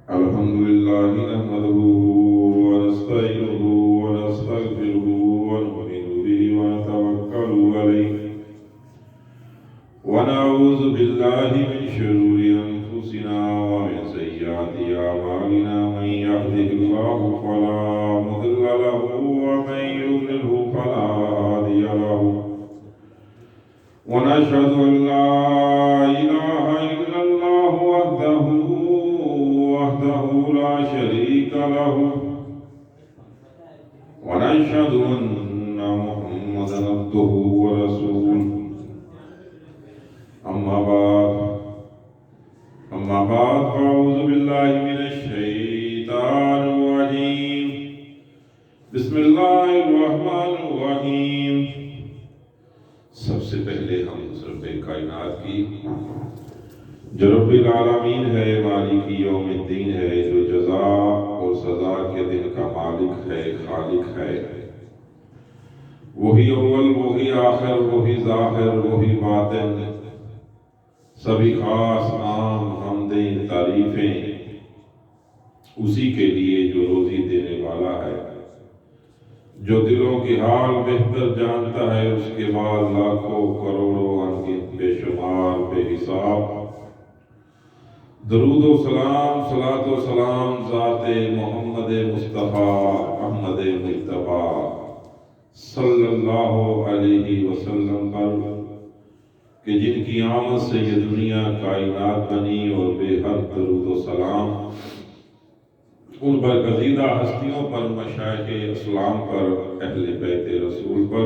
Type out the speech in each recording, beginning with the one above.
الحمد لله نحمده ونستعينه ونستغفره ونؤمن به ونتوكل عليه ونعوذ بالله من شرور أنفسنا ومن سيئات أعمالنا من يهده الله فلا مضل له ومن يضلله فلا هادي له ونشهد أن لا إله إلا الله وحده لا شريك له ونشهد أن محمدا عبده ورسوله أما بعد فأعوذ بالله من الشيطان الرجيم بسم الله الرحمن الرحيم سب سے پہلے ہم رب کائنات کی جو رب العالمین ہے، مالک یوم الدین ہے، جو جزا اور سزا کے دن کا مالک ہے، خالق ہے، وہی اول، وہی آخر، وہی ظاہر، وہی باطن، سبھی خاص عام حمدیں تعریفیں اسی کے لیے جو روزی دینے والا ہے، جو دلوں کی حال بہتر جانتا ہے، اس کے بعد لاکھوں کروڑوں انگنت بے شمار بے حساب درود و سلام، صلاۃ و سلام ذات محمد مصطفیٰ احمد مجتبیٰ صلی اللہ علیہ وسلم پر کہ جن کی آمد سے یہ دنیا کائنات بنی، اور بے حد درود و سلام ان برگزیدہ ہستیوں پر، مشائخ اسلام پر، اہل بیت رسول پر۔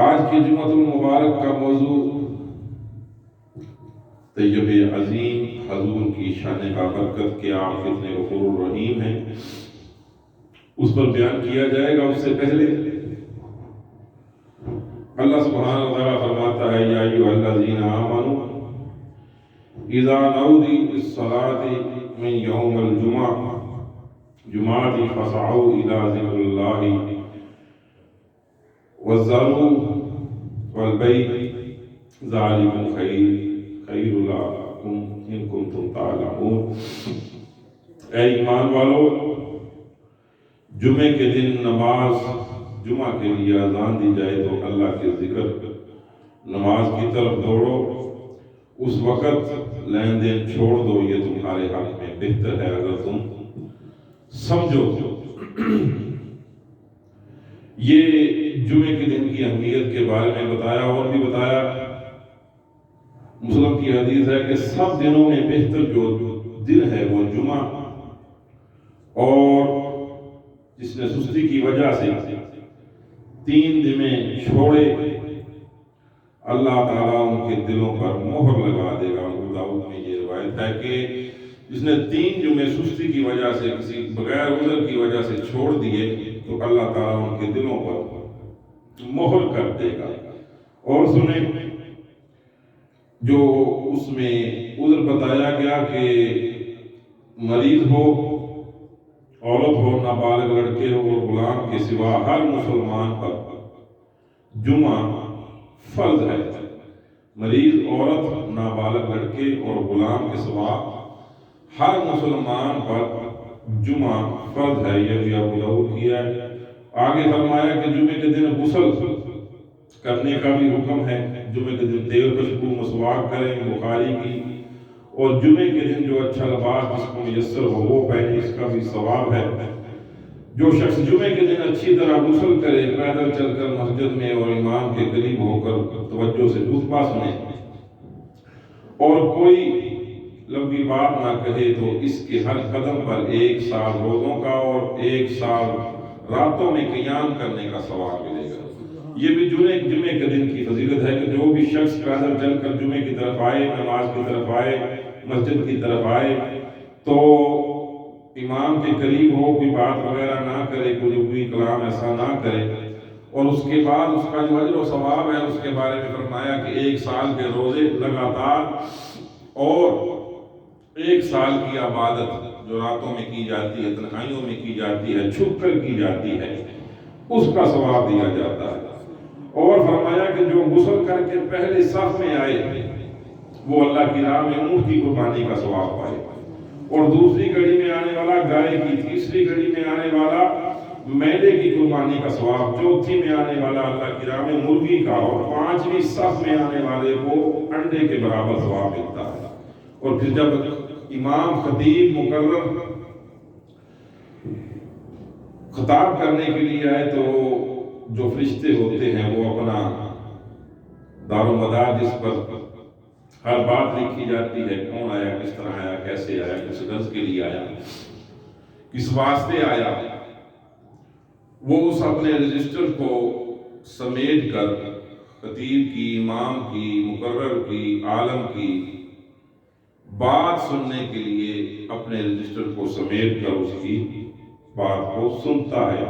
آج کی جمعۃ المبارک کا موضوع طیب عظیم حضور کی شان بابرکت کے آپ کتنے غفور الرحیم ہیں، اس پر بیان کیا جائے گا۔ اس سے پہلے اللہ سبحانہ وتعالیٰ فرماتا ہے یا ایھا الذین آمنوا اذا نودی للصلاۃ من یوم الجمعہ جمعۃ فاسعوا الی ذکر اللہ وذروا البیع ذلکم خیر لکم ان کنتم تعلمون۔ اے ایمان والو، جمعے کے دن نماز جمعہ کے لیے اذان دی جائے تو اللہ کے ذکر نماز کی طرف دوڑو، اس وقت لین دین چھوڑ دو، یہ تمہارے حق میں بہتر ہے اگر تم سمجھو۔ یہ جمعے کے دن کی اہمیت کے بارے میں بتایا، اور بھی بتایا۔ مسلم کی حدیث ہے کہ سب دنوں میں بہتر جو دن ہے وہ جمعہ، اور جس نے سستی کی وجہ سے 3 دنیں چھوڑے، اللہ تعالیٰ ان کے دلوں پر مہر لگا دے گا۔ ابو داؤد میں یہ روایت ہے کہ جس نے 3 جمعے سستی کی وجہ سے، کسی بغیر عذر کی وجہ سے چھوڑ دیے، تو اللہ تعالیٰ ان کے دلوں پر مہر کر دے گا۔ اور سنیں، جو اس میں عذر بتایا گیا کہ مریض ہو، عورت ہو، نابالغ لڑکے ہو اور غلام کے سوا ہر مسلمان پر جمعہ فرض ہے۔ مریض، عورت، نابالغ لڑکے اور غلام کے سوا ہر مسلمان پر جمعہ فرض ہے۔ یہ بھی ابو داؤد کی ہے۔ آگے فرمایا کہ جمعے کے دن غسل کرنے کا بھی حکم ہے۔ جمعے کے دن تیل خوشبو مسواک کریں، بخاری کی۔ اور جمعے کے دن جو اچھا لباس جس کو میسر ہو وہ پہنے، اس کا بھی ثواب ہے۔ جو شخص جمعے کے دن اچھی طرح غسل کرے، پیدل چل کر مسجد میں اور امام کے قریب ہو کر توجہ سے خطبہ سنے، اور کوئی لمبی بات نہ کہے، تو اس کے ہر قدم پر 1 سال روزوں کا اور 1 سال راتوں میں قیام کرنے کا ثواب ملے گا۔ یہ بھی جمعے کے دن کی فضیلت ہے کہ جو بھی شخص پیدل چل کر جمعے کی طرف آئے، نماز کی طرف آئے، مسجد کی طرف آئے، تو امام کے قریب ہو، کوئی بات وغیرہ نہ کرے، کوئی کلام ایسا نہ کرے، اور اس کے بعد اس کا جو اجر و ثواب ہے اس کے بارے میں فرمایا کہ 1 سال کے روزے لگاتار، اور 1 سال کی عبادت جو راتوں میں کی جاتی ہے، تنہائیوں میں کی جاتی ہے، چھپ کر کی جاتی ہے، اس کا ثواب دیا جاتا ہے۔ اور فرمایا کہ جو غسل کر کے پہلے صف میں آئے وہ اللہ کی راہ میں اونٹ کی قربانی کا ثواب پائے، اور دوسری گھڑی میں آنے والا گائے کی، تیسری گھڑی میں آنے والا میلے کی قربانی کا ثواب، چوتھی میں آنے والا اللہ کی راہ میں مرغی کا، اور پانچویں صف میں آنے والے کو انڈے کے برابر ثواب ملتا ہے۔ اور پھر جب امام خطیب مقرر خطاب کرنے کے لیے آئے تو جو فرشتے ہوتے ہیں وہ اپنا دار و مدار جس پر ہر بات لکھی جاتی ہے، کون آیا، کس طرح آیا، کیسے آیا، کس غرض کے لیے آیا، کس واسطے آیا، وہ اس اپنے رجسٹر کو سمیٹ کر خطیب کی، امام کی، مقرر کی، عالم کی بات سننے کے لیے اپنے رجسٹر کو سمیٹ کر اس کی بات کو سنتا ہے۔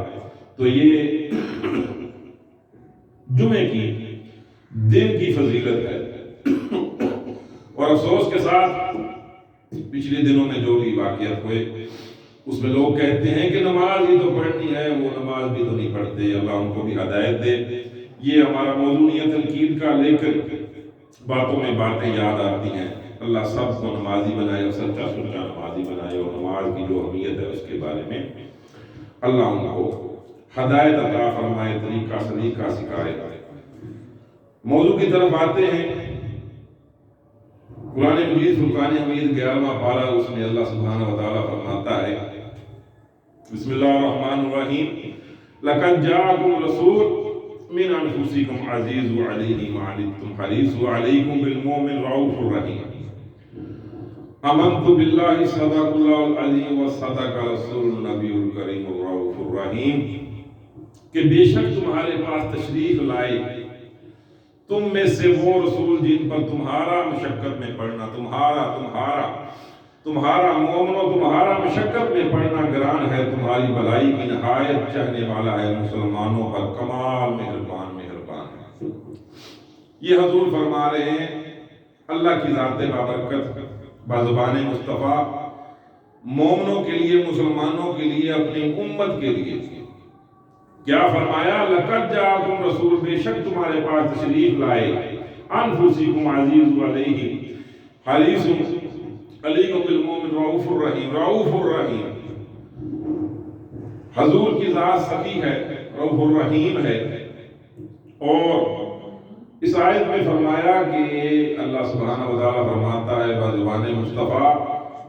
تو یہ جمعے کی دن کی فضیلت ہے۔ اور افسوس کے ساتھ پچھلے دنوں میں جو بھی واقعات ہوئے اس میں لوگ کہتے ہیں کہ نماز ہی تو پڑھنی ہے، وہ نماز بھی تو نہیں پڑھتے، اللہ ان کو بھی ہدایت دے۔ یہ ہمارا موضوع نہیں ہے تنقید کا، لیکن باتوں میں باتیں یاد آتی ہیں۔ اللہ سب کو نمازی بنائے، اور سچا سچا نمازی بنائے، اور نماز کی جو اہمیت ہے اس کے بارے میں اللہ ان کو ہدایت عطا فرمائے، طریقہ سلیقہ سکھائے۔ موضوع کی طرف آتے ہیں۔ قرآن مجید فرقان حمید 11واں پارہ، اس میں اللہ سبحانہ و تعالیٰ فرماتا ہے، بسم اللہ الرحمن الرحیم، لَقَدْ جَاءَكُمْ رَسُولٌ مِّنْ أَنفُسِكُمْ عَزِيزٌ عَلَيْهِ مَا عَنِتُّمْ حَرِيصٌ عَلَيْكُمْ بِالْمُؤْمِنِينَ رَءُوفٌ رَحِيمٌ آمنتُ بِاللَّهِ صَدَقَ اللَّهُ الْعَظِيمُ وَصَدَقَ رَسُولُهُ النَّبِيُّ الْكَرِيمُ الرَّءُوفُ الرَّحِيمُ کہ بے شک تمہارے پاس تشریف لائے تم میں سے وہ رسول جن پر تمہارا مشقت میں پڑھنا، تمہارا مومنو تمہارا مشقت میں پڑھنا گران ہے، تمہاری بھلائی کی نہایت چاہنے والا ہے، مسلمانوں پر کمال مہربان ہے۔ یہ حضور فرما رہے ہیں اللہ کی ذات بابرکت بزبان مصطفیٰ مومنوں کے لیے، مسلمانوں کے لیے، اپنی امت کے لیے کیا فرمایا؟ لَقَدْ جَاءَكُمْ رَسُولٌ، بے شک تمہارے پاس تشریف لائے، أَنفُسِكُمْ عَزِيزٌ عَلَيْهِ حَرِيصٌ عَلَيْكُمْ بِالْمُؤْمِنِينَ رَءُوفٌ الرَّحِيمٌ۔ حضور کی ذات سخی ہے، رؤوف الرحیم ہے۔ اور اس آیت میں فرمایا کہ اللہ سبحانہ و تعالیٰ فرماتا ہے بزبان مصطفیٰ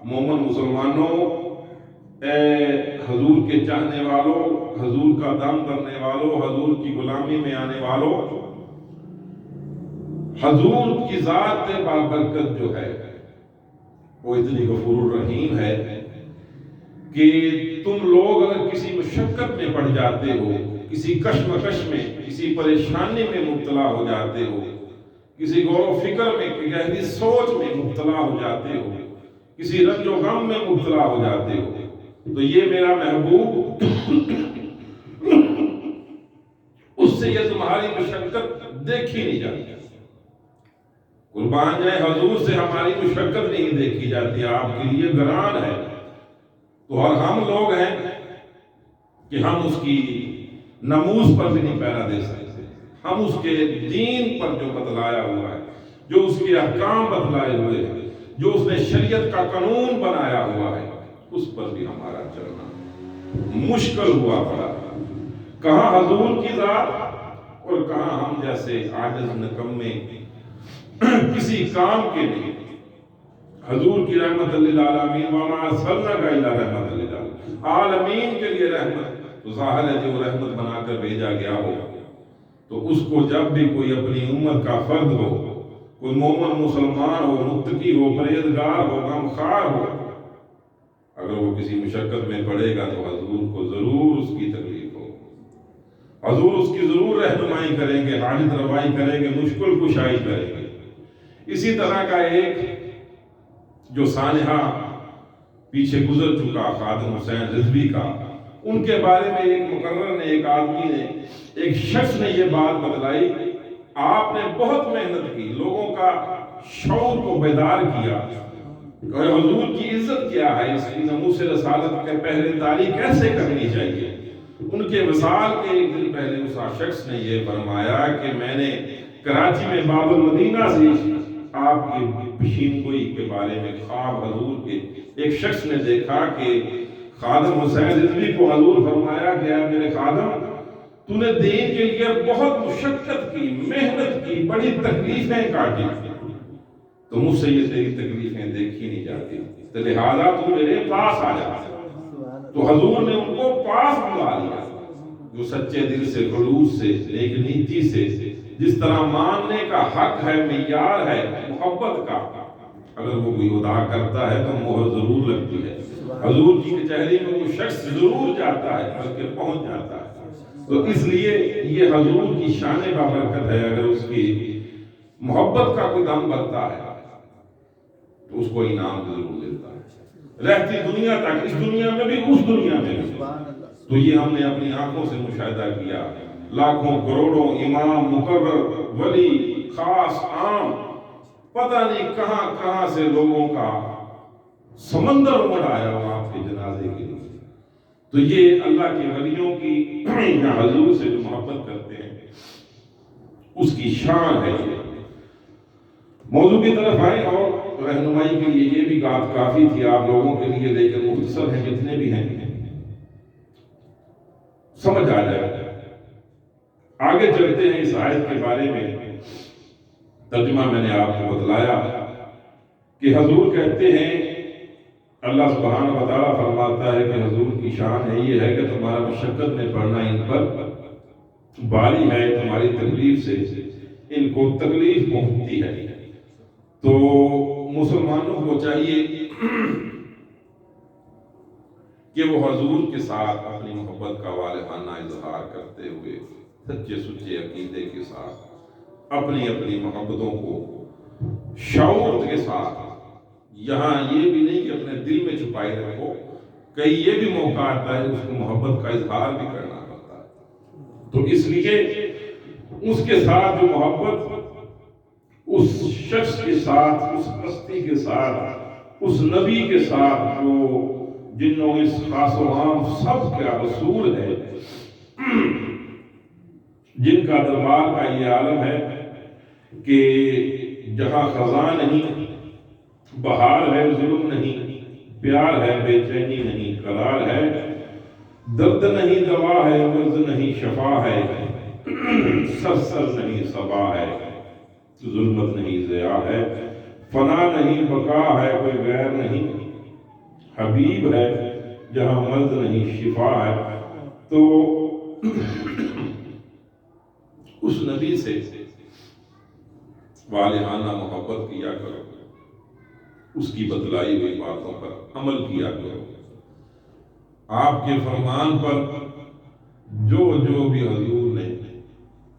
مومن مسلمانوں، اے حضور کے چاہنے والوں، حضور کا دم کرنے والوں، حضور کی غلامی میں آنے والوں، حضور کی ذات بابرکت جو ہے وہ اتنی غفور الرحیم ہے کہ تم لوگ اگر کسی مشقت میں پڑ جاتے ہو، کسی کشمکش میں، کسی پریشانی میں مبتلا ہو جاتے ہو، کسی غور و فکر میں، گہری سوچ میں مبتلا ہو جاتے ہو، کسی رنج و غم میں مبتلا ہو جاتے ہو، تو یہ میرا محبوب اس سے یہ تمہاری مشقت دیکھی نہیں جاتی۔ قربان جائے، حضور سے ہماری مشقت نہیں دیکھی جاتی، آپ کے لیے گران ہے۔ تو اور ہم لوگ ہیں کہ ہم اس کی ناموس پر بھی نہیں پہرا دے سکتے، ہم اس کے دین پر جو بتلایا ہوا ہے، جو اس کے احکام بتلائے ہوئے ہیں، جو اس نے شریعت کا قانون بنایا ہوا ہے، اس پر بھی ہمارا چلنا مشکل ہوا پڑا۔ کہاں حضور کی ذات اور کہاں ہم جیسے عاجز نکمے کسی کام کے لیے۔ حضور کی رحمت للعالمین، وما ارسلناک الا رحمت للعالمین کے لیے رحمت، تو ظاہر ہے جو رحمت بنا کر بھیجا گیا ہو تو اس کو جب بھی کوئی اپنی امت کا فرد ہو، کوئی مومن مسلمان ہو، متقی ہو، پرہیزگار ہو، غمخوار ہو، اگر وہ کسی مشقت میں پڑے گا تو حضور کو ضرور اس کی تکلیف ہو، حضور اس کی ضرور رہنمائی کریں گے، حاجت روائی کریں گے، مشکل کشائی کریں گے۔ اسی طرح کا ایک جو سانحہ پیچھے گزر چکا خادم حسین رضوی کا، ان کے بارے میں ایک مقرر نے، ایک آدمی نے، ایک شخص نے یہ بات بتلائی، آپ نے بہت محنت کی، لوگوں کا شعور کو بیدار کیا کہ حضور کی عزت کیا ہے، اس کی ناموس رسالت کے پہرے داری کیسے کرنی چاہیے۔ ان کے وصال کے ایک دن پہلے اس شخص نے یہ فرمایا کہ میں نے کراچی میں باب المدینہ سے آپ کی پیشین گوئی کے بارے میں خواب حضور کے ایک شخص نے دیکھا کہ خادم حسین رضوی کو حضور فرمایا کہ اے میرے خادم، تو نے دین کے لیے بہت مشقت کی، محنت کی، بڑی تکلیفیں کاٹی، تو مجھ سے یہ تیری تکلیفیں دیکھی نہیں جاتی، تو لہٰذا تو میرے پاس آ جا۔ تو حضور نے ان کو پاس بلا لیا، جو سچے دل سے، خلوص سے، نیک نیتی سے، جس طرح ماننے کا حق ہے، معیار ہے محبت کا، اگر وہ کوئی ادا کرتا ہے تو مہر ضرور لگتی ہے، حضور کی کچہری میں وہ شخص ضرور جاتا ہے، بلکہ پہنچ جاتا ہے۔ تو اس لیے یہ حضور کی شان بابرکت ہے، اگر اس کی محبت کا کوئی دم بنتا ہے تو اس کو انعام ضرور دیتا ہے، رہتی دنیا تک، اس دنیا میں بھی، اس دنیا میں بھی۔ تو یہ ہم نے اپنی آنکھوں سے مشاہدہ کیا، لاکھوں کروڑوں امام، مقرر، ولی، خاص، عام، پتہ نہیں کہاں کہاں سے لوگوں کا سمندر امڑ آیا ہوا آپ کے جنازے کے لیے۔ تو یہ اللہ کے ولیوں کی یا حضور سے جو محبت کرتے ہیں اس کی شان ہے۔ موضوع کی طرف آئیں، اور رہنمائی کے لیے یہ بھی بات کافی تھی آپ لوگوں کے لیے، لیکن مختصر ہیں جتنے بھی ہیں، سمجھ آ جائے۔ آگے چلتے ہیں اس آیت کے بارے میں۔ ترجمہ میں نے آپ کو بتلایا کہ حضور کہتے ہیں، اللہ سبحانہ و تعالیٰ فرماتا ہے کہ حضور کی شان ہے یہ ہے کہ تمہارا مشقت میں پڑنا ان پر باری ہے، تمہاری تکلیف سے ان کو تکلیف پہنچتی ہے۔ تو مسلمانوں کو چاہیے کہ وہ حضور کے ساتھ اپنی محبت کا والہانہ اظہار کرتے ہوئے سچے سچے عقیدے کے ساتھ اپنی اپنی محبتوں کو شعور کے ساتھ، یہاں یہ بھی نہیں کہ اپنے دل میں چھپائے رکھو، کئی یہ بھی موقع آتا ہے اس کو محبت کا اظہار بھی کرنا پڑتا ہے۔ تو اس لیے اس کے ساتھ جو محبت، اس شخص کے ساتھ، اس ہستی کے ساتھ، اس نبی کے ساتھ جو جنوں اس خاص و عام سب کا رسول ہے، جن کا دربار کا یہ عالم ہے کہ جہاں خزاں نہیں بہار ہے، ظلم نہیں پیار ہے، بے چینی نہیں قرار ہے، درد نہیں دوا ہے، مرض نہیں شفا ہے، سرسر نہیں صبا ہے، ظلمت نہیں ضیاء ہے، فنا نہیں بقا ہے، کوئی غیر نہیں حبیب ہے، جہاں مرض نہیں شفا ہے۔ تو اس نبی سے والہانہ محبت کیا کرو، اس کی بتلائی ہوئی باتوں پر عمل کیا کرو، آپ کے فرمان پر جو جو بھی حضور نے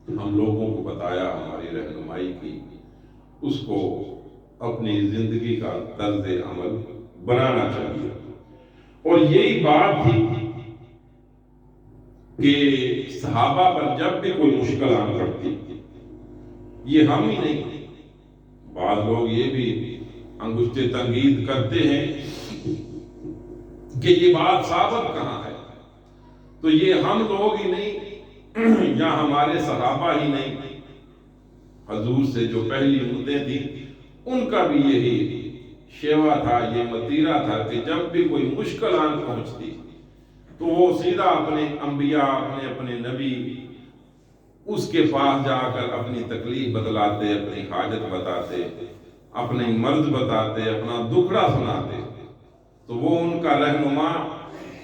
ہم لوگوں کو بتایا، ہماری رہنمائی کی، اس کو اپنی زندگی کا طرز عمل بنانا چاہیے۔ اور یہی بات تھی کہ صحابہ پر جب بھی کوئی مشکل آن پڑتی، یہ ہم ہی نہیں، بعض لوگ یہ بھی انگشت تنقید کرتے ہیں کہ یہ بات ثابت کہاں ہے، تو یہ ہم لوگ ہی نہیں یا ہمارے صحابہ ہی نہیں، حضور سے جو پہلی امتیں تھیں ان کا بھی یہی شیوا تھا، یہ متیرہ تھا کہ جب بھی کوئی مشکل آن پہنچتی تو وہ سیدھا اپنے انبیاء، اپنے نبی، اس کے پاس جا کر اپنی تکلیف بتلاتے، اپنی حاجت بتاتے، اپنے مرض بتاتے، اپنا دکھڑا سناتے، تو وہ ان کا رہنما،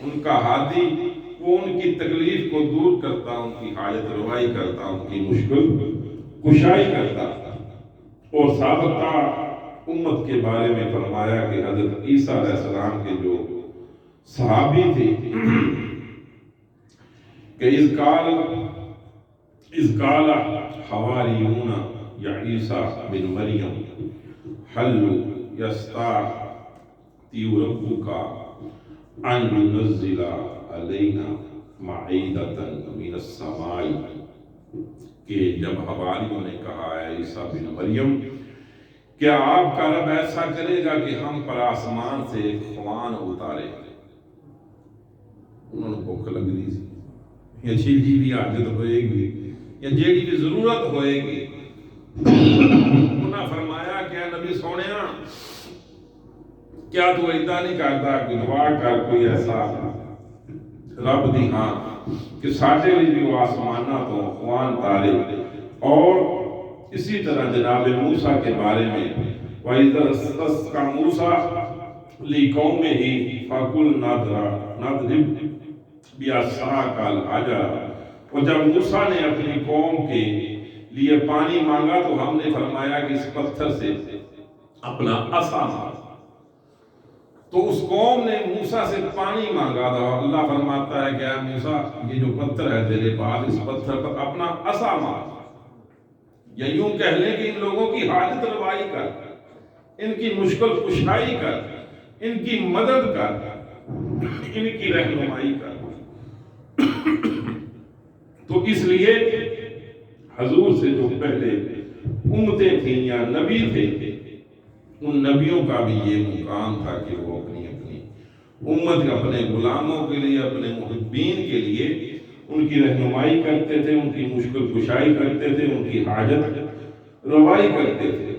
ان کا ہادی، وہ ان کی تکلیف کو دور کرتا، ان کی حاجت روائی کرتا، ان کی مشکل کشائی کرتا۔ اور سابقہ امت کے بارے میں فرمایا کہ حضرت عیسیٰ علیہ السلام کے جو صحابی تھے کہ اذ قال حواریون یا عیسیٰ بن مریم حل یستطیع ربک ان ینزل علینا مائدۃ من السماء، کہ جب حواریوں نے کہا ہے عیسیٰ بن مریم، کیا آپ کا رب ایسا کرے گا کہ ہم پر آسمان سے ایک خوان اتارے؟ انہوں نے بھوک لگ رہی تھی، یا جیڑی بھی حاجت ہوئے گی یا جیڑی بھی ضرورت ہوئے گی انہاں فرمایا کہ نبی سونیا کیا تو ایدا نہیں کرتا کہ دعا کر کوئی ایسا رب دی ہاں کہ ساڈے لیے بھی وہ آسمانہ تو خوان تارے. اور اسی طرح جناب موسیٰ کے بارے میں وَإِذَا اسْتَسْقَىٰ مُوسَىٰ لِقَوْمِهِ فَقُلْنَا اضْرِبْ بِعَصَاكَ الْحَجَرَ. اور جب موسیٰ نے اپنی قوم کے لیے پانی مانگا تو ہم نے فرمایا کہ اس پتھر سے اپنا عصا مار. تو اس قوم نے موسیٰ سے پانی مانگا تھا. اللہ فرماتا ہے کہ اے موسیٰ یہ جو پتھر ہے تیرے پاس اس پتھر پر اپنا عصا مار. یا یوں کہہ لیں کہ ان لوگوں کی حاجت روائی کر, ان کی مشکل کشائی کر, ان کی مدد کر, ان کی رہنمائی کر. تو اس لیے حضور سے جو پہلے امتیں تھیں یا نبی تھے ان نبیوں کا بھی یہ مقام تھا کہ وہ اپنی امت اپنے غلاموں کے لیے اپنے محبین کے لیے ان کی رہنمائی کرتے تھے, ان کی مشکل کشائی کرتے تھے, ان کی حاجت روائی کرتے تھے.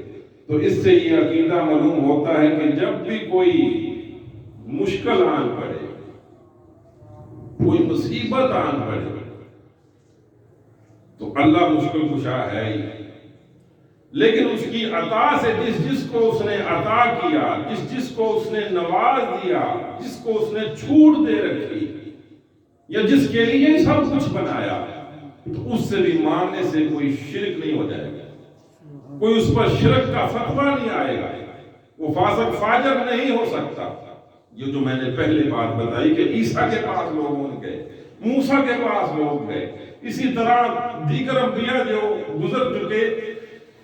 تو اس سے یہ عقیدہ معلوم ہوتا ہے کہ جب بھی کوئی مشکل آن پڑے, کوئی مصیبت آن پڑے تو اللہ مشکل کشا ہے ہی, لیکن اس کی عطا سے جس کو اس نے عطا کیا, جس کو اس نے نواز دیا, جس کو اس نے چھوٹ دے رکھی یا جس کے لیے سب کچھ بنایا, تو اس سے بھی ماننے سے کوئی شرک نہیں ہو جائے گا, کوئی اس پر شرک کا فتویٰ نہیں آئے گا, وہ فاسق فاجر نہیں ہو سکتا. یہ جو میں نے پہلے بات بتائی کہ عیسیٰ کے پاس لوگ گئے, موسیٰ کے پاس لوگ گئے, اسی طرح دیگر انبیاء جو گزر چکے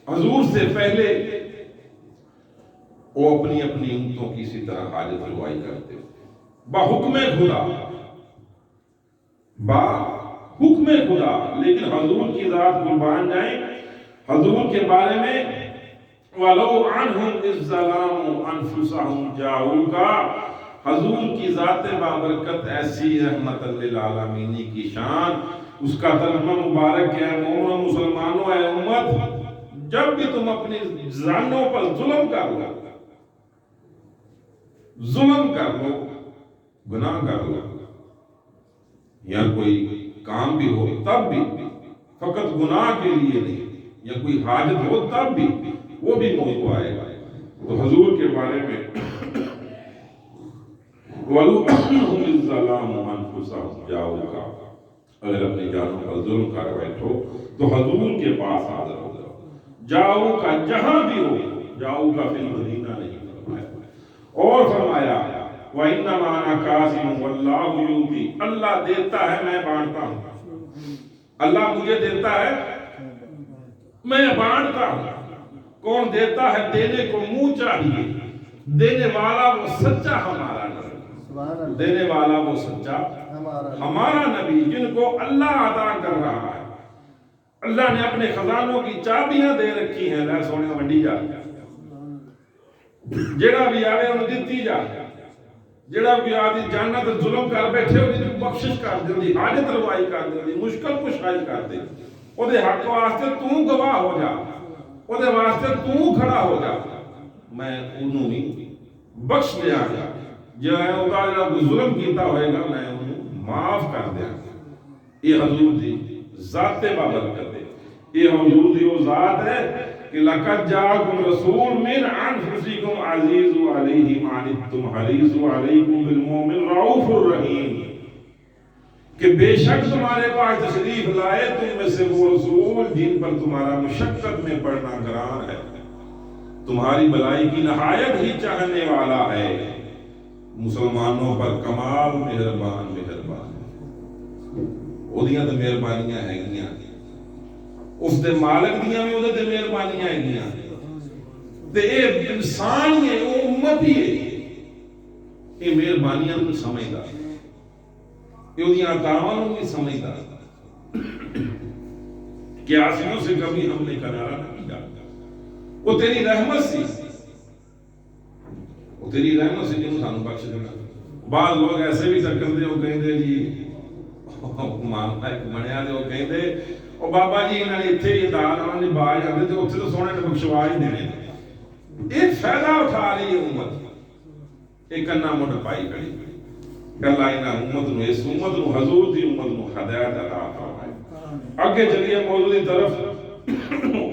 حضور سے پہلے وہ اپنی اپنی امتوں کی اسی طرح حاجت روائی کرتے بحکم خدا, حکم خدا. لیکن حضور کی ذات قربان جائیں, حضور کے بارے میں وَلَوْ عَنْهُمْ إِذْ ظَلَمُوا أَنفُسَهُمْ جَاءُوكَ, حضور کی ذات بابرکت ایسی رحمت للعالمینی کی شان. اس کا ترجمہ مبارک ہے مومنوں مسلمانوں اے امت, جب بھی تم اپنی جانوں پر ظلم کر لو, گناہ کر لو, یا کوئی کام بھی ہو تب بھی, فقط گناہ کے لیے نہیں, یا کوئی حاجت ہو تب بھی, وہ بھی موضوع آئے گا. تو حضور کے بارے میں وَلَوْ عَنْهُمْ إِذْ ظَلَمُوا أَنفُسَهُمْ جَاءُوكَ, اگر اپنی جانوں پر ظلم کر بیٹھو تو حضور کے پاس حاضر ہو جاؤ. جاؤ کا جہاں بھی ہو, جاؤ کا فی المدینہ نہیں فرمایا. اور فرمایا وَإِنَّمَا أَنَا قَاسِمٌ وَاللَّهُ يُؤْتِي, اللہ دیتا ہے میں بانٹتا ہوں, اللہ مجھے دیتا ہے میں بانٹتا ہوں. کون دیتا ہے؟ دینے کو منہ چاہیے, دینے والا وہ سچا ہمارا نبی, دینے والا وہ سچا ہمارا نبی جن کو اللہ عطا کر رہا ہے. اللہ نے اپنے خزانوں کی چابیاں دے رکھی ہیں, لے سونے منڈی جا, جڑا بھی آوے انہوں دیتی جا, جڑا بھی آدھی جاننا تو ظلم کر بیٹھے انہیں بخشش کر دی, حاجت روائی کر دی, مشکل کشائی کر دی, وہ دے حق واسطے تو گواہ ہو جا, وہ دے واسطے تو کھڑا ہو جا, میں انہوں نے بخش دیا گا. جو ہے وہ کا ظلم کیتا ہوئے گا میں انہوں معاف کر دیا. یہ حضور دی ذات بابرکت ہے, یہ حضور دی وہ ذات ہے کہ لَقَدْ جَاءَكُمْ رَسُولٌ مِّنْ أَنفُسِكُمْ عَزِيزٌ عَلَيْهِ مَا عَنِتُّمْ حَرِيصٌ عَلَيْكُمْ بِالْمُؤْمِنِينَ رَءُوفٌ رَحِيمٌ, کہ بے شک تمہارے پاس تشریف لائے تم میں سے وہ رسول جن پر تمہارا مشقت میں پڑنا گران ہے, تمہاری بلائی کی نہایت ہی چاہنے والا ہے, مسلمانوں پر کمال مہربان مہربان. ਉਹਦੀਆਂ ਤਾਂ ਮਿਹਰਬਾਨੀਆਂ ਹੈਗੀਆਂ, ਉਸ ਦੇ ਮਾਲਕ ਦੀਆਂ ਵੀ ਉਹਦੇ ਤੇ ਮਿਹਰਬਾਨੀਆਂ ਹੈਗੀਆਂ, ਤੇ ਇਹ ਇਨਸਾਨ ਹੀ ਹੈ, ਉਹ ਉਮਤ ਹੀ ਹੈ, ਇਹ ਮਿਹਰਬਾਨੀਆਂ ਨੂੰ ਸਮਝਦਾ, ਇਹ ਉਹਦੀਆਂ ਅਤਾਵਾਂ ਨੂੰ ਵੀ ਸਮਝਦਾ. ਕਿਆਸੀਆਂ ਸੇ ਕਭੀ ਹਮਨੇ ਕਿਨਾਰਾ ਨਹੀਂ ਕੀਤਾ, ਉਹ ਤੇਰੀ ਰਹਿਮਤ ਸੀ, ਉਹ ਤੇਰੀ ਰਹਿਮਤ ਸੀ ਜਿਹਨੂੰ ਸਾਨੂੰ ਬਖਸ਼ ਦੇਣਾ. ਬਾਅਦ ਲੋਕ ਐਸੇ ਵੀ ਟੱਕਰਦੇ, ਉਹ ਕਹਿੰਦੇ ਜੀ ਮਾਨਤਾ ਇੱਕ ਬਣਿਆ, ਤੇ ਉਹ ਕਹਿੰਦੇ ਉਹ ਬਾਬਾ ਜੀ ਇਹਨਾਂ ਨੇ ਇੱਥੇ ਹੀ ਦਾਨ ਉਹਨਾਂ ਦੀ ਬਾਜ ਆਉਂਦੇ ਤੇ ਉੱਥੇ ਤਾਂ ਸੋਹਣੇ ਨੇ ਬਖਸ਼ਵਾ ਹੀ ਦੇਣੇ। ਇਹ ਫਾਇਦਾ ਉਠਾ ਰਹੀ ਹੈ ਉਮਤ, ਇਹ ਕੰਨਾ ਮੁੱਢ ਪਾਈ ਖੜੀ। ਅੱਲਾ ਇਹਨਾਂ ਉਮਤ ਨੂੰ, ਇਸ ਉਮਤ ਨੂੰ, ਹਜ਼ੂਰ ਦੀ ਉਮਤ ਨੂੰ ਹਦਾਇਤ ਅਤਾ ਫਰਮਾਏ। ਅੱਗੇ ਚਲੀਏ ਮੌਜੂ ਦੀ ਤਰਫ।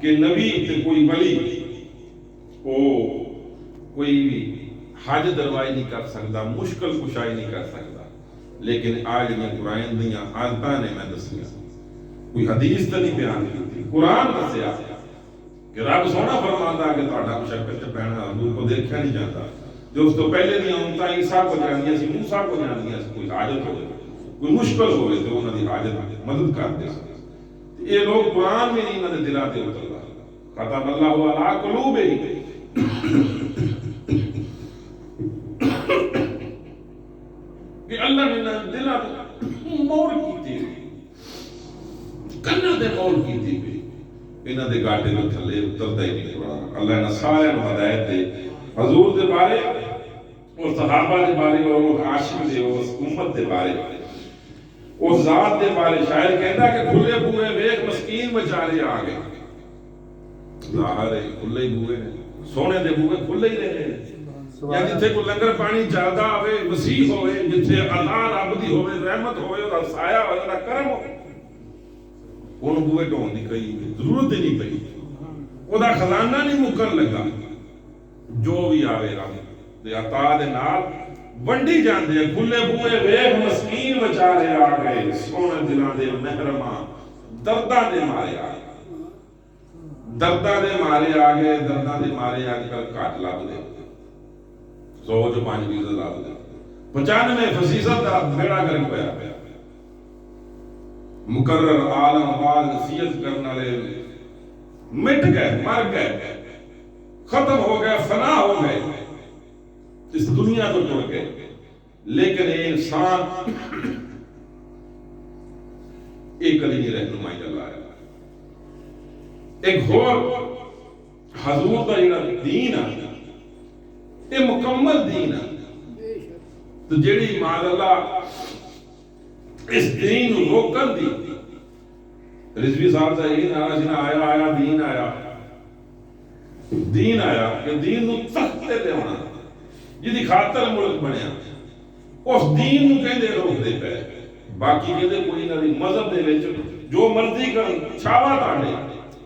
ਕਿ ਨਬੀ ਤੇ ਕੋਈ ਵਲੀ ਉਹ ਕੋਈ ਵੀ حج دروائی نہیں کر سکتا، مشکل کشائی نہیں کر سکتا، لیکن آج میں قرآن دیا آیتاں نے میں دسیا، کوئی حدیث تو نہیں بیان کی، قرآن دسیا کہ رب سونا فرماتا کہ تہاڈا مشقت پینا حضور کو دیکھا نہیں جاتا۔ جو اس تو پہلے دی امتاں عیسیٰ کو جاندیاں سی، موسیٰ کو جاندیاں سی، کوئی حاجت ہوئے کوئی مشکل ہوئے تو انہاں دی حاجت مدد کرتے سی۔ یہ لوگ قرآن میں نہیں انہاں دے دلاں تے اتردا، ختم اللہ علی قلوبہم، کہ اللہ نے دلہ مور کیتی ہوئی، کنہ دے مور کیتی ہوئی، انہاں دے گاٹے میں تھلے اترتا ہی نہیں قرآن۔ اللہ نے سارے ہدایت دے حضور دے بارے اور صحابہ دے بارے اور عاشق دے اور امت دے بارے اور ذات دے بارے۔ شاعر کہندا کہ کھلے بوئے ویکھ مسکین بیچارے آ گئے، ظاہر ہے کھلے ہی بوئے نے، سونے دے بوئے کھلے ہی رہے ہیں، یا جتھے کوئی لنگر پانی چلدا ہوئے، وسیع ہوئے، جتھے اللہ رب دی ہوئے، رحمت ہوئے اور سایہ ہوئے اور کرم ہوئے، ان بوئے ڈھون دی کئی ضرورت ہی نہیں پئی، او دا خزانہ نہیں مکن لگا، جو بھی آوے رب دے عطا دے نال ونڈی جاندے ہیں۔ کھلے بوئے ویکھ مسکین بیچارے آ گئے، سونے دلاں دے محرماں درداں دے مارے آ گئے، درداں دے مارے آ گئے، درداں دے مارے آ کر کاٹ لگ دے 105% لگ دے، 95% دا بیڑا گرک پیا پیا، مقرر عالم آباد نصیحت کرنے والے مٹ گئے، مر گئے، ختم ہو گئے، فنا ہو گئے، اس دنیا تو ٹر گئے۔ لیکن یہ انسان ایک علی رہنمائی چلا ہے، ایک اور حضور کا جڑا دین ہے یہ مکمل دین ہے، تو جڑی ماذ اللہ اس دین روکن دی، رضوی صاحب کا یہ نعرہ جنا آیا آیا دین آیا، دین آیا کہ دین نو تختے دے ہونا جدی خاطر ملک بنیا، اس دین نو کہندے روک دے پے، باقی کہندے کوئی نہ مذہب دے وچ جو مرضی کرن چھاوا تاڑے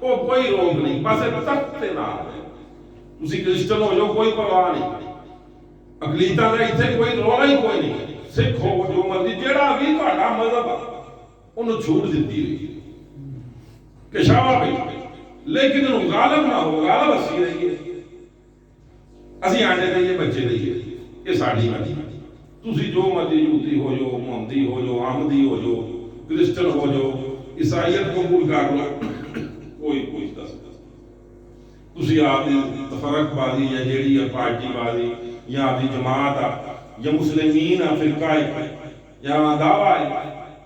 وہ کوئی روک نہیں، پاسے تختے نہ آئے، تسی کرسچن ہو جو کوئی پرواہ نہیں، اقلیتاں دا ایتھے کوئی رولا ہی کوئی نہیں، سکھ ہو جو مرضی جیڑا بھی تہاڈا مذہب انہوں چھوٹ دیتی ہوئی کہ شاوا بھی، لیکن انہوں غالب نہ ہو، غالب اسی رہیے، اسی آنڈے دئیے بچے دئیے، یہ ساڑھی مرضی، تسی جو مرضی یہودی ہو جو، محمدی ہو جو، احمدی ہو جو، کرسچن ہو جو، عیسائیت قبول کر لو، کوئی پوچھتا سکتا، تسی آپ دی تفرق بازی یا جیڑی یا پارٹی بازی یا آپ دی جماعت یا مسلمین فرقہ یا دعویٰ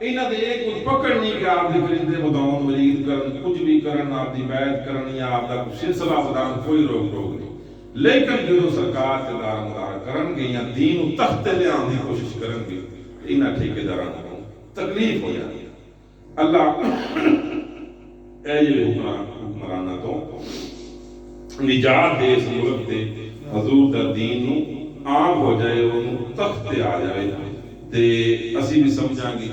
انہاں دے ایک پکڑ نہیں کہ آپ دی کرندے مدعون ولید کرن، کچھ بھی کرن، آپ دی بیعت کرن یا آپ دا سلسلہ بدان، کوئی روک نہیں، لیکن جو سرکار کے دار مدار کرن گے یا دین و تخت لے آنے کی کوشش کرن گے انہاں ٹھیکیداران کو تکلیف ہو جائے۔ اللہ اے یہ حکمرانہ تو نجات دے اس ملک دے، حضور دا دین نو عام ہو جائے، انہوں تخت تے آ جائے، تے اسی بھی سمجھاں گے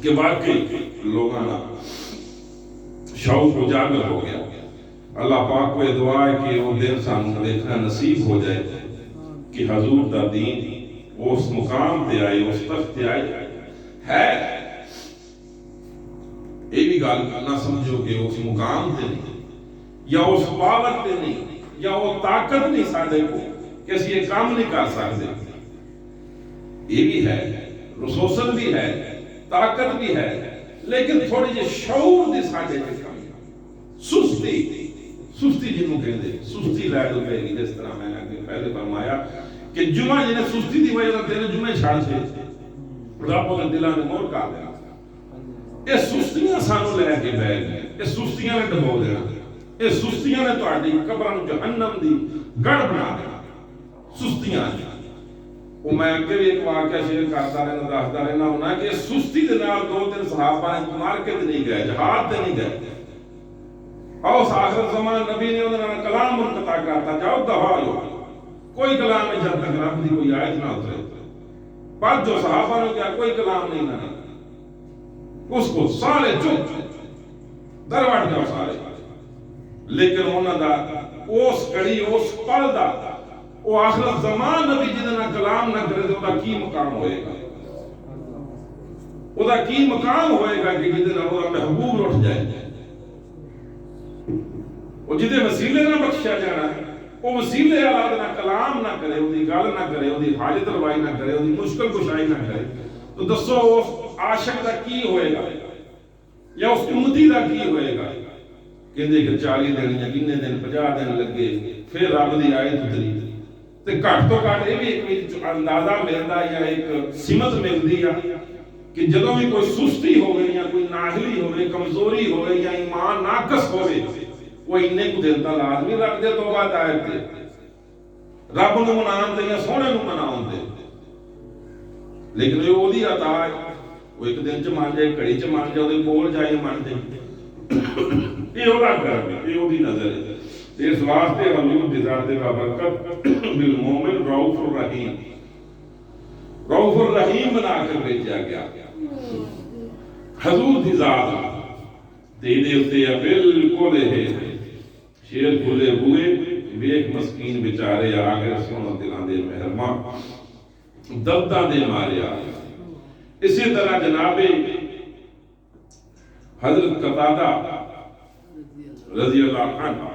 کہ واقعی لوگاں شوق اجاگر ہو گیا۔ اللہ پاک کو دعا ہے کہ وہ دن سانوں دیکھنا نصیب ہو جائے کہ حضور دا دین اس مقام تے آئے، اس تخت تے آئے ہے۔ یہ بھی گل نہ سمجھو کہ اس مقام تے نہیں یا اس پاور تے نہیں یا وہ طاقت نہیں ساڈے کو کہ اسی یہ کام نہیں کر سکتے، یہ بھی ہے، رسوسن بھی ہے، طاقت بھی ہے، لیکن تھوڑی جی شعور دی ساڈے تے کمی، سستی جنوں کہندے، سستی لے دو پے گی، جس طرح میں نے پہلے فرمایا کہ جمعہ جنہیں سستی دی وجہ سے تیرے جمعے چھاڑ سے رب نے دلاں نے مور کر دینا، یہ سستیاں سانوں لے کے بہ گئے، یہ سستیاں نے ڈبو دینا، یہ سستیاں نے تہاڈی قبراں نوں جہنم دی گڑھ بنا دینا، سستیاں وہ میں اگے بھی ایک واقعہ شیئر کرتا رہنا دستا رہنا ہونا کہ سستی دے نال 2-3 صحابہ نے مارکیٹ نہیں گئے جہاد تے نہیں گئے اور اس آخر زمان نبی نے انہوں نے کلام منقطع کرتا جاؤ دفاع ہو کوئی کلام نہیں جب تک رب دی کوئی آیت نہ اترے بعد جو صحابہ نے کیا کوئی کلام نہیں نہ اس کو سارے چپ دروٹ جاؤ سارے لیکن انہوں دا اس کڑی اس پل دا وہ آخر زمان نبی جنہاں کلام نہ کرے تو دا کی مقام ہوئے گا وہ دا کی مقام ہوئے گا کہ جنہاں وہ محبوب اٹھ جائے وہ جدے وسیلے نہ بخشا جانا ہے وہ وسیلے آلات نہ کلام نہ کرے وہ دی گل نہ کرے وہ دی حاجت روائی نہ کرے وہ دی مشکل کشائی نہ کرے تو دسو اس عاشق دا کی ہوئے گا یا اس امتی دا کی ہوئے گا کہ دے کہ 40 دن یا کنے دن 50 دن لگے پھر رب دی آیت اتری تے گھٹ تو گھٹ یہ بھی ایک اندازہ ملدا یا ایک سمت ملدی ہے کہ جدوں بھی کوئی سستی ہوئے یا کوئی ناہلی ہوئے کمزوری ہوئے یا ایمان ناقص ہوئے وہ انہیں کو دلتا لازمی رکھ دے توبہ دائر دے رب نو منان دے یا سونے نو مناؤں دے لیکن یہ وہ دی عطا ہے وہ ایک دن چ مان جائے کڑی چ مان جائے وہ کول جائے مان جائے یہ وہ رب کر گیا یہ وہ دی نظر ہے اس واسطے حضور دی ذات بابرکت بالمومن رؤوف الرحیم رؤوف الرحیم بنا کر بھیجا گیا حضور دی ذات دینے ہوتے یا بالکل ہے شیر کھلے ہوئے بے ایک مسکین بیچارے آگے رسولہ دلان دے مہرماں دبدہ دے مارے آگے اسی طرح جناب حضرت قتادہ رضی اللہ عنہ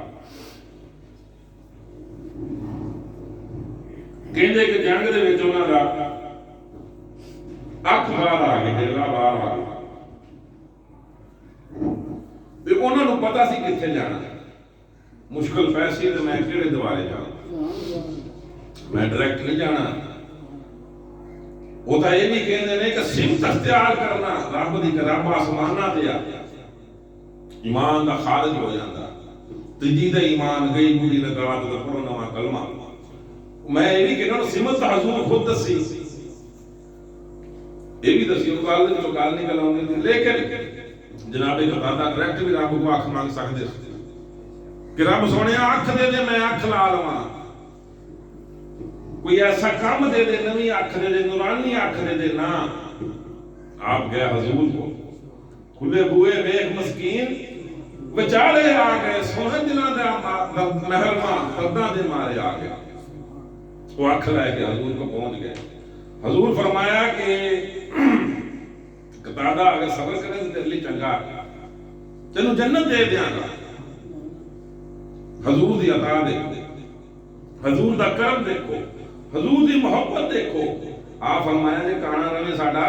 کہندے کہ جنگ دے وچ انہاں دا اکھ باہر آ گئی ڈیلا باہر آ گئی تے انہاں نوں پتہ سی کتھے جانا مشکل فیصلے تے میں کیڑے دوارے جانا میں ڈائریکٹ نہیں جانا وہ تو یہ بھی کہندے نے کہ سمت اختیار کرنا رب دی رب آسماناں تے آ ایمان دا خارج ہو جاندا تجدید ایمان گئی بوڑھی لگات دا پڑھو نواں کلمہ میں یہ بھی کہنا سمت حضور خود دسی یہ بھی دسی گل نہیں کلاؤں لیکن جناب قتادہ ڈائریکٹ بھی رب کو اکھ مانگ سکدے کہ رب سونے اکھ دے دے میں اکھ لا لواں کوئی ایسا کام دے دے نویں اکھ دے دے نورانی اکھ دے دے نا آپ گئے حضور کو کھلے ہوئے ایک مسکین بچارے آ گئے سونے دلاں دے مہرماں درداں دے مارے آ گئے وہ اکھ لائے کہ حضور کو پہنچ گئے حضور فرمایا کہ قتادہ اگر صبر کرے تو تیرے لیے چنگا تینوں جنت دے دیاں گا حضور دی عطا دیکھو حضور دا کرم دیکھو حضور دی محبت دیکھو آپ فرمایا جے کانا رہے ساڈا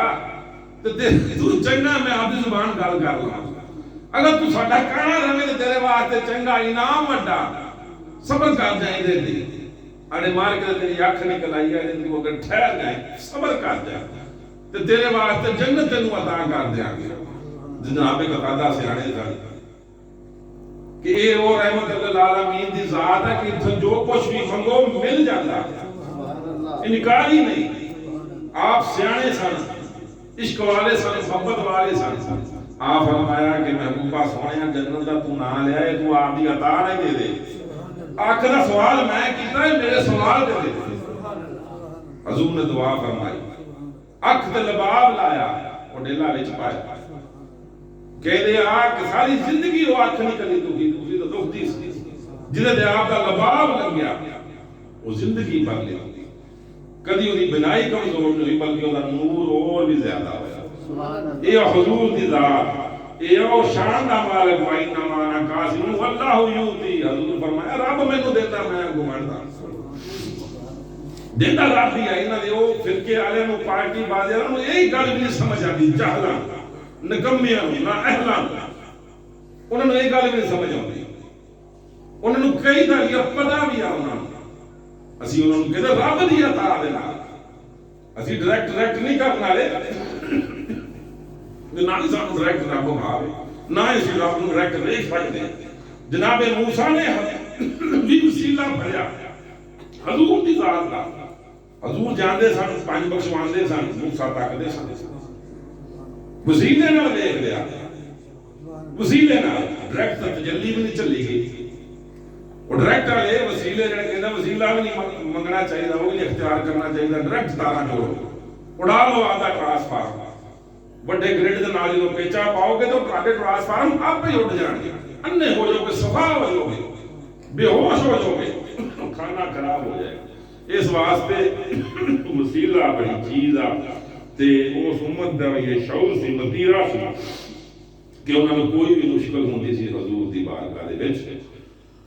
تو چنگا میں آپ دی زبان گل کر لوں اگر تو ساڈا کانا رہے تو تیرے واسطے چنگا انعام وڈا صبر کر جائیں دے دی اڑے مار کے تیری اکھ نکل آئی ہے تو اگر ٹھہر جائیں صبر کر جا تے تیرے واسطے جنت تینوں عطا کر دیاں گے جناب قتادہ سیانے سن کہ اے او رحمت للعالمین دی ذات ہے کہ جو کچھ بھی منگو مل جاتا ہے انکار ہی نہیں آپ سیانے سن عشق والے سن محبت والے سن آپ فرمایا کہ محبوبہ سونے جنت دا تو نہ لیا ہے تو آپ دی عطا نہیں دے دے آخر دا سوال میں کیتا ہے میرے سوال دے دے حضور نے دعا فرمائی اکھ تے لباب لایا اور ڈیلا وچ پایا کہہ دے آ کہ ساری زندگی وہ اکھ نہیں کلی تو کی دوسری تو دکھ دی جدے دے آپ دا لباب لگ گیا وہ زندگی بھر لی کدی وہ دی بنائی کمزور نہیں بلکہ وہ دا نور اور بھی زیادہ ہوا یہ حضور دی ذات یہ او شان دا مالک وائی نمانا قاسم واللہ یوتی حضور فرمایا رب میں کو دیتا میں گمانتا دیتا رب دی آئی نا دے وہ فرقے آلے نو پارٹی بازے نو یہی گل بھی نہیں سمجھ آتی جہلا نکمیاں نہ اہلا انہوں نے یہ گل بھی نہیں سمجھ آتی انہوں نے کئی داری پتا بھی آنا اسی انہوں نے کہتے رب دی عطا دینا اسی ڈائریکٹ نہیں کرنا لے نہ ہی سانو ڈائریکٹ رب بھاوے نہ اسی رب نو ڈائریکٹ ویکھ سکدے جناب موسیٰ نے بھی وسیلہ بھریا حضور دی ذات دا حضور جانتے سن پانچ بخشواندے سن موسیٰ تکدے سن وسیلے نال دیکھ لیا وسیلے نال ڈائریکٹ تجلی بھی نہیں چلی گئی وہ ڈائریکٹ والے وسیلے جڑے کہندا وسیلہ بھی نہیں منگنا چاہیے وہ بھی اختیار کرنا چاہیے ڈائریکٹ تاراں جوڑو اڑا لو آدھا ٹرانسفارم بڑے گرڈ دے نال جو پیچا پاؤ گے تو ٹراڈے ٹرانسفارم آپ ہی اٹھ جان گے انے ہو جاؤ گے صفا ہو جاؤ گے بے ہوش ہو جاؤ گے کھانا خراب ہو جائے گا اس واسطے وسیلہ بڑی چیز آ تے اس امت دا یہ شعور سی مدیرہ سی کہ انہاں نوں کوئی بھی مشکل ہوندی سی حضور دی بارگاہ دے وچ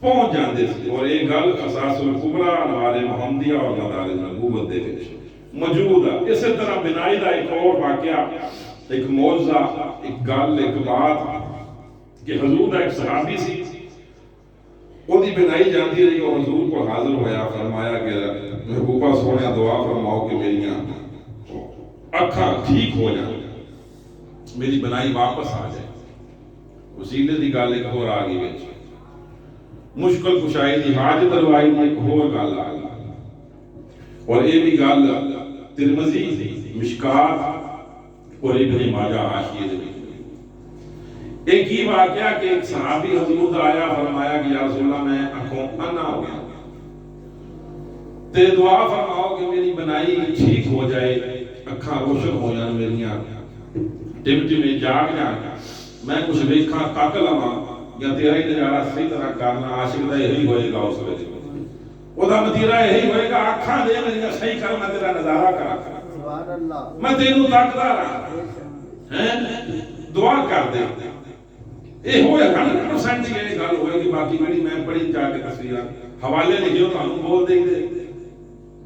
پہنچ جاندے سی اور یہ گل خصائص الکبریٰ انوار محمدیہ اور مدارج نبوت دے وچ موجود ہے اسی طرح بنائی دا ایک اور واقعہ ایک معجزہ ایک گل ایک بات کہ حضور دا ایک صحابی سی وہ دی بنائی جاندی رہی اور حضور کو حاضر ہویا فرمایا کہ محبوبہ سونے دعا فرماؤ کہ میری اکھاں ٹھیک ہو جائیں میری بنائی واپس آ جائے وسیلے دی گل ایک اور آ گئی وچ مشکل کشائی دی حاجت روائی دی ایک اور گل آ گئی اور یہ بھی گل ترمذی مشکات اور ابن ماجہ حاشیے دے ایک ہی واقعہ کہ ایک صحابی حضور دا آیا فرمایا کہ یا رسول اللہ میں آنکھوں انا ہو گیا تے دعا فرماؤ کہ میری بنائی ٹھیک ہو جائے اکھاں روشن ہو جائیں میریاں ٹم ٹمے جاگ جانا میں کچھ ویکھاں تک لواں یا تیرا ہی نظارہ صحیح طرح کرنا عاشق دا یہی ہوئے گا اس ویلے او دا متیرا یہی ہوئے گا اکھاں دے میریاں صحیح کر میں تیرا نظارہ کرا سبحان اللہ میں تینوں تکدا رہا ہیں دعا کر دے یہ ہوئے 100% یہ گل ہوئے کہ باقی میری میں پڑھی جا کے تصویراں حوالے لکھیو تانوں بول دیں گے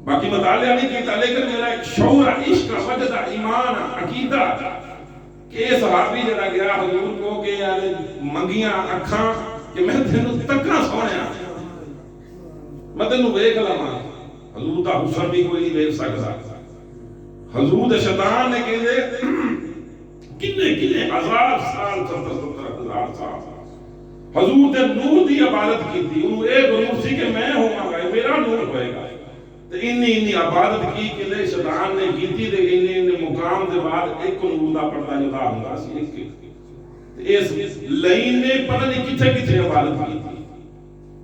باقی مطالعہ نہیں کیتا لیکن میرا ایک شعور عشق وجدہ ایمان عقیدہ کہ یہ صحابی جڑا گیا حضور کو کہ منگیاں اکھاں کہ میں تینوں تکاں سونیا میں تینوں ویکھ لواں حضور دا حسن بھی کوئی نہیں ویکھ سکدا حضور دے شیطان نے کہندے کنے ہزار سال 70,000 سال حضور دے نور دی عبادت کیتی انہوں اے نور سی کہ میں ہوں گا میرا نور ہوئے گا تو انی عبادت کی کہ لے شیطان نے کیتی تے انی مقام دے بعد ایک نور دا پردہ جدا ہوندا سی ایک اس لائن نے پتہ نہیں کتھے کتھے عبادت کی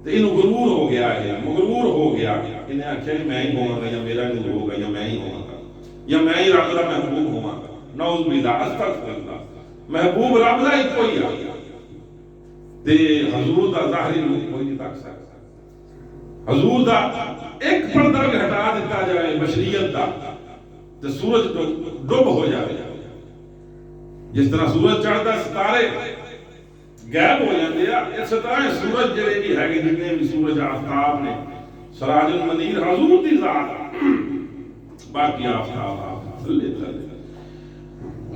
تے انہوں غرور ہو گیا ہے مغرور ہو گیا انہیں آکھیا کہ میں ہی ہوں گا یا میرا نور ہوگا یا میں ہی ہوں گا یا میں ہی رب دا محبوب ہوں گا نعوذ باللہ استغفر اللہ محبوب رب دا ایک کوئی آ تے حضور دا ظاہری روپ کوئی نہیں تک سکتا حضور دا ایک پردہ بھی ہٹا دیتا جائے بشریت دا تے سورج ڈوب ہو جائے جس طرح سورج چڑھتا ستارے غائب ہو جاندے آ اس طرح سورج جڑے بھی ہے جتنے بھی سورج آفتاب نے سراج المنیر حضور دی ذات باقی آفتاب صلی اللہ علیہ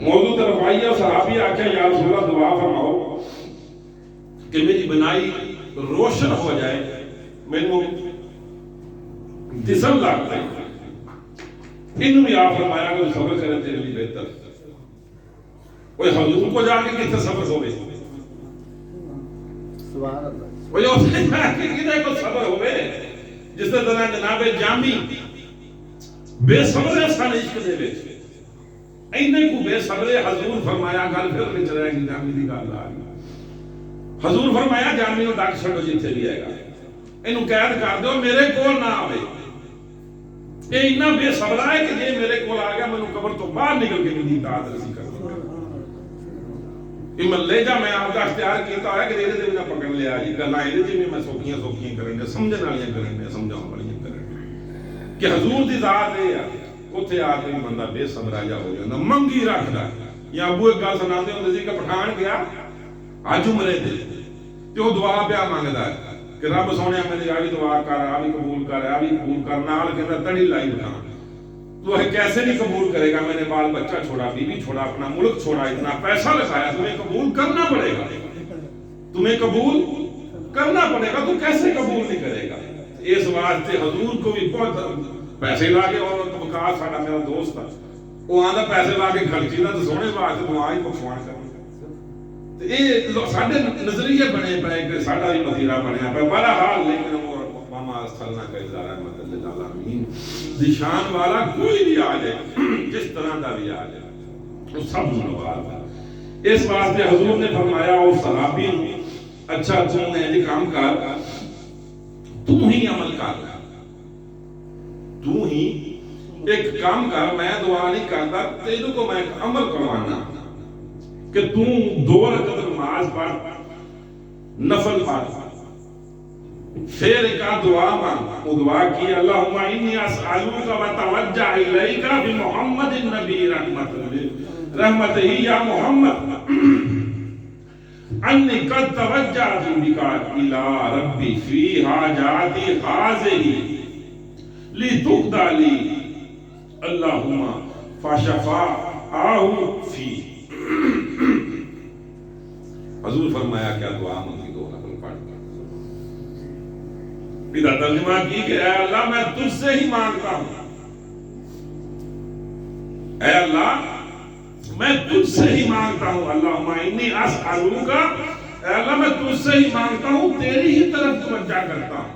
موضوع ترفائیہ صحابی آکھا یا رسول اللہ دعا فرماؤ کہ میری بنائی روشن ہو جائے میں نے دسم لگتا ہے انہوں نے آپ فرمایا کہ صبر کرے تیرے لیے بہتر کوئی حضور کو جا کے کتنے صبر ہوئے سبحان اللہ وہ جو کتنے کو صبر ہوئے جس طرح جناب جامی بے صبر ہے سن عشق دے بیچ اینے کو بے صبر حضور فرمایا گل پھر وچ رہ گئی جامی دی گل آ گئی حضور فرمایا جامی نو ڈاک چھڈو جتھے بھی آئے گا اینو قید کر دو میرے کول نہ آوے اے اتنا بے صبر ہے کہ جے میرے کول آ گیا مینوں قبر تو باہر نکل کے نہیں اطاعت رسی کر کہ میں لے جا میں آپ کا اختیار کیتا ہے کہ دے دے نہ پکڑ لیا جی گلاں اے جی میں سوکھیاں کرن دے سمجھن والیاں کرن دے سمجھاون والیاں کرن کہ حضور دی ذات اے ہے اوتھے آ کے بندہ بے صبر جا ہو جاندا منگی رکھدا یا ابو ایک گل سناندے ہوندے سی کہ پٹھان گیا اج عمرے تے تے او دعا پیا منگدا ہے کہ رب سونے میری آ بھی دعا کر آ بھی قبول کر نال کہندا تڑی لائی اٹھا تو ہے کیسے نہیں قبول کرے گا میں نے بال بچہ چھوڑا بیوی چھوڑا اپنا ملک چھوڑا اتنا پیسہ لگایا تمہیں قبول کرنا پڑے گا تمہیں قبول کرنا پڑے گا تو کیسے قبول نہیں کرے گا اس واسطے حضور کو بھی بہت پیسے لا کے اور وقاص ساڈا میرا دوست ہے وہ آندا پیسے لا کے خرچی دا تے سونے واسطے دعا ہی بخشوان کرنا تے اے ساڈے نظریے بنے پے کہ ساڈا بھی متیرا بنیا پیا بہرحال لیکن وما ارسلناک الا رحمۃ للعالمین. دشان والا کوئی بھی آ جائے جس طرح کا بھی آ جائے وہ سب نواز ہے. اس واسطے حضور نے فرمایا اور صحابی اچھا تم نے یہ کام کر, تو ہی عمل کر, تو ہی ایک کام کر, میں دعا نہیں کرتا, تیرے کو میں عمل کروانا کہ تو 2 رکعت نماز پڑھ, نفل پڑھ, پھر ایک دعا مانگ. وہ دعا کی اللہم انی اسألوک وتوجہ الیک بمحمد النبی رحمت ہی یا محمد انی قد توجہت بک الی ربی فی حاجاتی ہذہ لتقضی لی اللہم فشفاعہ فی. حضور فرمایا کیا دعا مانگی 2 نفل پڑھ کر. ادھر ترجمہ کی کہ اے اللہ میں تجھ سے ہی مانگتا ہوں, اے اللہ میں تجھ سے ہی مانگتا ہوں. اللہم انی اسألوک, اے اللہ میں تجھ سے ہی مانگتا ہوں, تیری ہی طرف توجہ کرتا ہوں.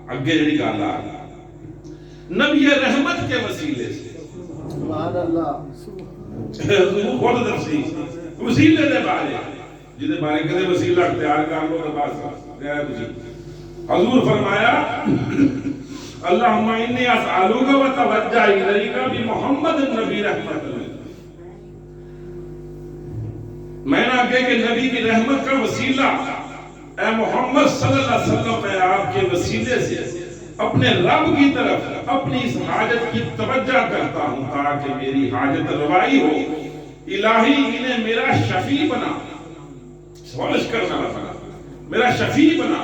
اگے جڑی گل آ نبی رحمت کے وسیلے سے, سبحان اللہ, خود درسی وسیلے دے بارے جدے بارے کدے وسیلہ اختیار کر لو تو بس گیا تسی. حضور فرمایا اللہم انی اسألوک وتوجہ الیک بمحمد النبی رحمت اللہ. میں نے آگے کہ نبی کی رحمت کا وسیلہ اے محمد صلی اللہ علیہ وسلم, میں آپ کے وسیلے سے اپنے رب کی طرف اپنی اس حاجت کی توجہ کرتا ہوں تاکہ میری حاجت روائی ہو. الہی انہیں میرا شفیع بنا, سوالش کرنا بنا, میرا شفیع بنا,